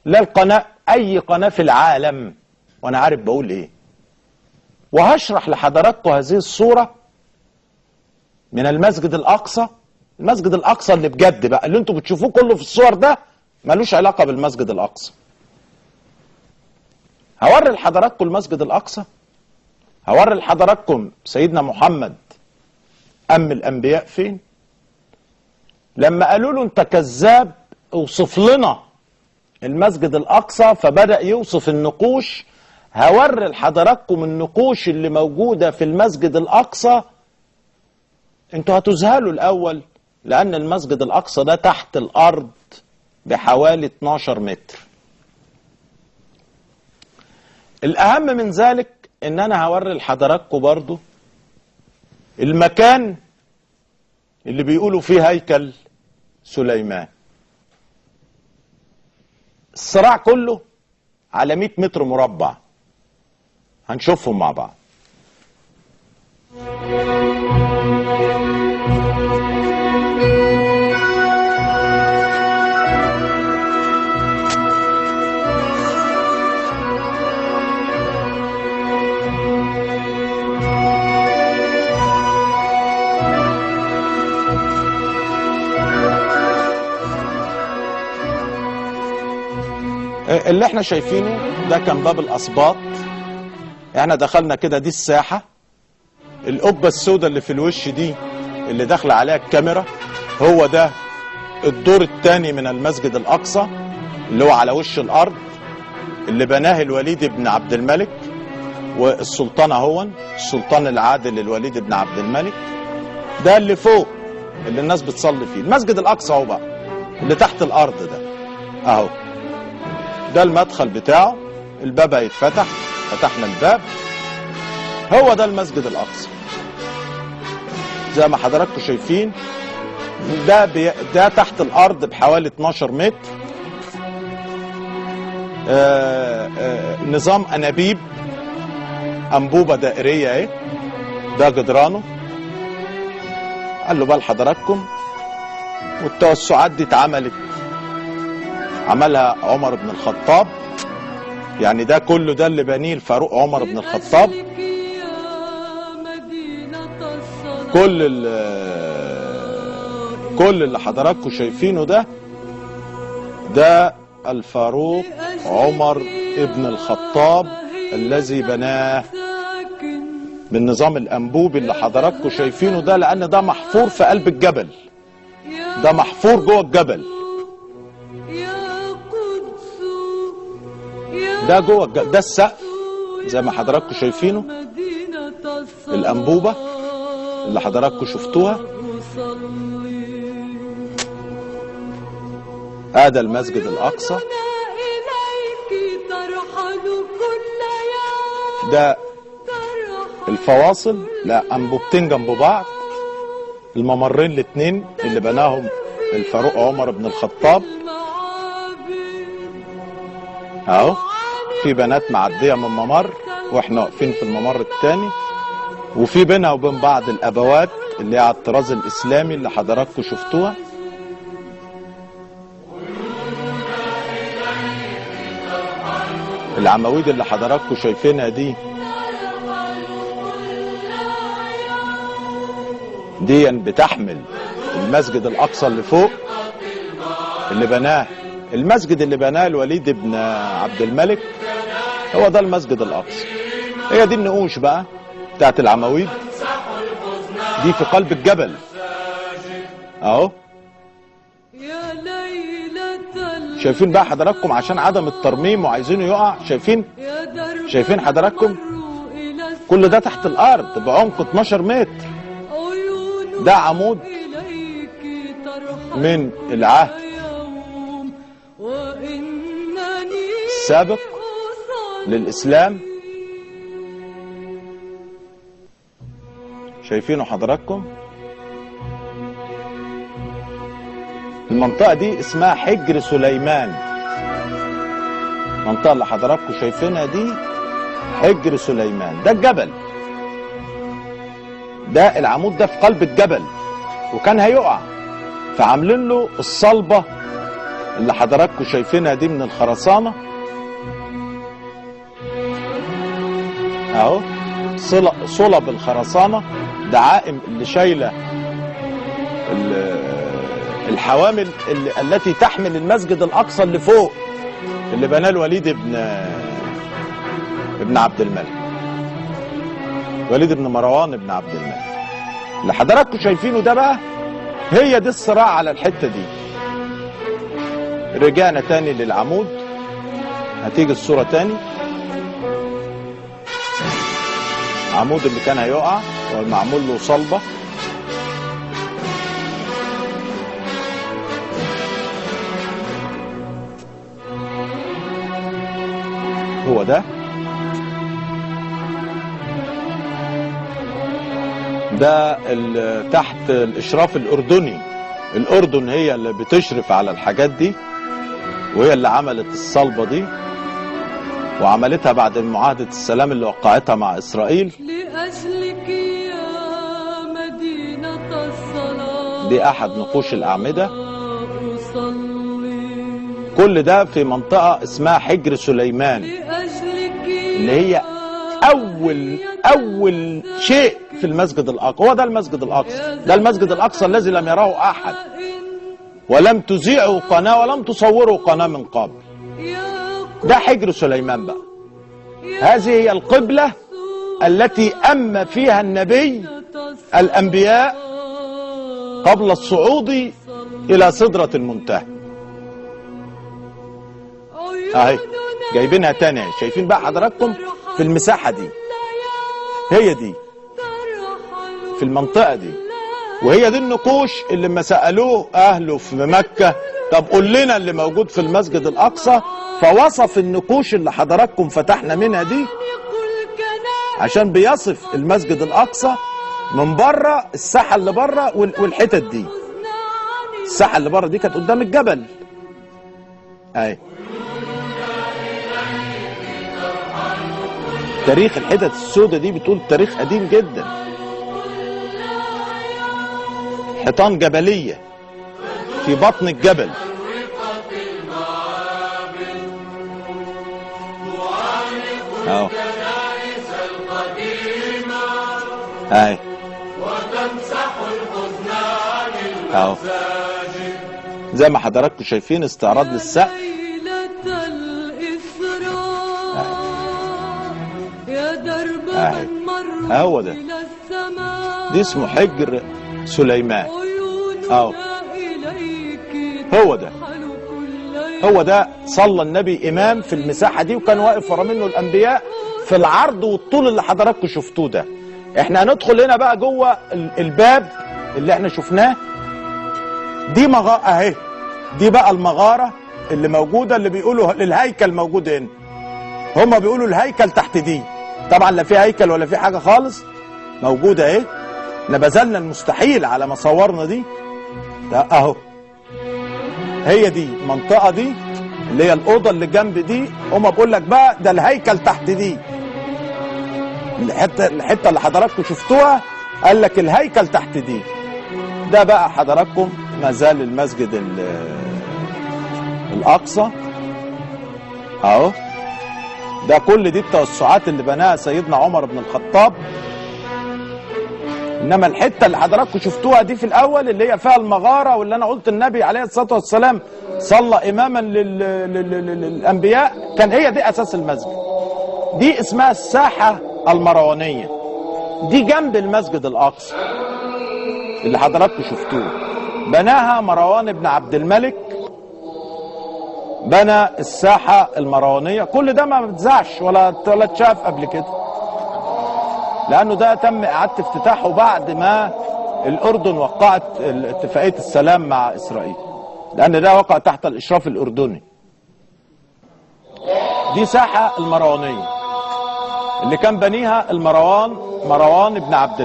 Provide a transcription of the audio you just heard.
لا القناة، أي قناة في العالم، وأنا عارف بقول إيه. وهشرح لحضراتكم هذه الصورة من المسجد الأقصى. المسجد الأقصى اللي بجد بقى، اللي انتوا بتشوفوه كله في الصور ده ملوش علاقة بالمسجد الأقصى. هوري لحضراتكم المسجد الأقصى، هوري لحضراتكم سيدنا محمد أم الأنبياء فين. لما قالوا له أنت كذاب اوصف لنا المسجد الأقصى، فبدأ يوصف النقوش. هوري لحضراتكم النقوش اللي موجودة في المسجد الأقصى. انتوا هتذهلوا الأول، لأن المسجد الأقصى ده تحت الأرض بحوالي 12 متر. الأهم من ذلك إن أنا هوري لحضراتكم برضو المكان اللي بيقولوا فيه هيكل سليمان. الصراع كله على 100 متر مربع، هنشوفهم مع بعض. اللي احنا شايفينه ده كان باب الاسباط. احنا دخلنا كده، دي الساحة. القبة السوداء اللي في الوش دي اللي داخله عليها الكاميرا، هو ده الدور الثاني من المسجد الاقصى اللي هو على وش الارض، اللي بناه الوليد بن عبد الملك والسلطان اهون، السلطان العادل الوليد بن عبد الملك. ده اللي فوق اللي الناس بتصلي فيه. المسجد الاقصى اهو بقى اللي تحت الارض ده اهو، ده المدخل بتاعه. الباب هيتفتح، فتحنا الباب، هو ده المسجد الأقصى زي ما حضراتكم شايفين. ده تحت الأرض بحوالي 12 متر. نظام أنابيب، أنبوبة دائرية اهي، ده جدرانه. قال له بقى لحضراتكم، والتوسعات دي عملها عمر بن الخطاب. يعني ده كله ده اللي بنيه الفاروق عمر بن الخطاب. كل اللي حضراتكم شايفينه ده الفاروق عمر بن الخطاب الذي بناه بالنظام الأنبوبي اللي حضراتكم شايفينه ده، لأن ده محفور في قلب الجبل، ده محفور جوه الجبل، ده جوه الجبل. ده السقف زي ما حضراتكم شايفينه، الأنبوبة اللي حضراتكم شفتوها. هذا المسجد الأقصى، ده الفواصل، لا أنبوبتين جنب بعض، الممرين الاثنين اللي بناهم الفاروق عمر بن الخطاب اهو. في بنات معديه من ممر واحنا واقفين في الممر الثاني، وفي بينها وبين بعض الابواب اللي هي على الطراز الاسلامي اللي حضراتكم شفتوها. العواميد اللي حضراتكم شايفينها دي بتحمل المسجد الاقصى اللي فوق اللي بناه، المسجد اللي بناه الوليد بن عبد الملك، هو ده المسجد الاقصى. هي دي النقوش بقى بتاعت العواميد دي في قلب الجبل اهو. شايفين بقى حضراتكم عشان عدم الترميم وعايزينه يقع، شايفين حضراتكم كل ده تحت الارض بعمق 12 متر. ده عمود من العهد السابق للإسلام، شايفينه حضراتكم. المنطقة دي اسمها حجر سليمان، المنطقة اللي حضراتكم شايفينها دي حجر سليمان. ده الجبل، ده العمود ده في قلب الجبل وكان هيقع، فعاملين له الصلبة اللي حضراتكم شايفينها دي من الخرسانة اهو، صلب الخرسانة، دعائم اللي شايلة الحوامل التي تحمل المسجد الأقصى اللي فوق، اللي بناه الوليد ابن عبد الملك، وليد بن مروان بن عبد الملك. اللي حضراتكم شايفينه ده بقى هي دي الصراع على الحتة دي. رجعنا تاني للعمود، هتيجي الصورة تاني، عمود اللي كان هيقع والمعمول له صلبة. هو ده تحت الإشراف الأردني. الأردن هي اللي بتشرف على الحاجات دي، وهي اللي عملت الصلبة دي، وعملتها بعد معاهدة السلام اللي وقعتها مع إسرائيل. لأجلك يا مدينة الصلاة دي أحد نقوش الأعمدة. كل ده في منطقة اسمها حجر سليمان، اللي هي أول شيء في المسجد الأقصى. هو ده المسجد الأقصى، ده المسجد الأقصى الذي لم يراه أحد، ولم تذيعوا قناة ولم تصوروا قناة من قبل. ده حجر سليمان بقى. هذه هي القبلة التي أم فيها النبي الأنبياء قبل الصعود إلى سدرة المنتهى. أهي جايبينها تاني، شايفين بقى حضراتكم في المساحة دي، هي دي في المنطقة دي، وهي دي النقوش اللي ما سألوه أهله في مكة طب قول لنا اللي موجود في المسجد الأقصى، فوصف النقوش اللي حضراتكم فتحنا منها دي عشان بيصف المسجد الأقصى من بره، الساحة اللي بره والحتت دي. الساحة اللي بره دي كانت قدام الجبل اهي. تاريخ الحتت السوداء دي بتقول تاريخ قديم جدا، حيطان جبلية في بطن الجبل. اهو اهي اهو زي ما حضراتكم شايفين استعراض للسقف. اهو ده، دي اسمه حجر سليمان. اهو هو ده صلى النبي امام في المساحه دي، وكان واقف ورا منه الانبياء في العرض والطول اللي حضراتكم شفتوه ده. احنا هندخل هنا بقى جوه الباب اللي احنا شفناه. دي مغاره اهي، دي بقى المغاره اللي موجوده، اللي بيقولوا الهيكل موجود هنا. هم بيقولوا الهيكل تحت دي، طبعا لا في هيكل ولا في حاجه خالص موجوده اهي. احنا بذلنا المستحيل على ما صورنا دي. ده اهو هي دي المنطقه دي اللي هي الاوضه اللي جنب دي. هم بقول لك بقى ده الهيكل تحت دي، الحته اللي حضراتكم شفتوها قال لك الهيكل تحت دي. ده بقى حضراتكم ما زال المسجد الاقصى اهو. ده كل دي التوسعات اللي بناها سيدنا عمر بن الخطاب. انما الحته اللي حضراتكم شفتوها دي في الاول اللي هي فيها المغاره، واللي انا قلت النبي عليه الصلاه والسلام صلى اماما للانبياء، كان هي دي اساس المسجد. دي اسمها الساحه المروانيه، دي جنب المسجد الاقصى اللي حضراتكم شفتوه. بناها مروان بن عبد الملك، بنى الساحه المروانيه. كل ده ما بتذاعش ولا اتشاف قبل كده، لأنه ده تم إعادة افتتاحه بعد ما الأردن وقعت اتفاقية السلام مع إسرائيل، لأن ده وقع تحت الإشراف الأردني. دي ساحة المروانية اللي كان بنيها مروان بن عبد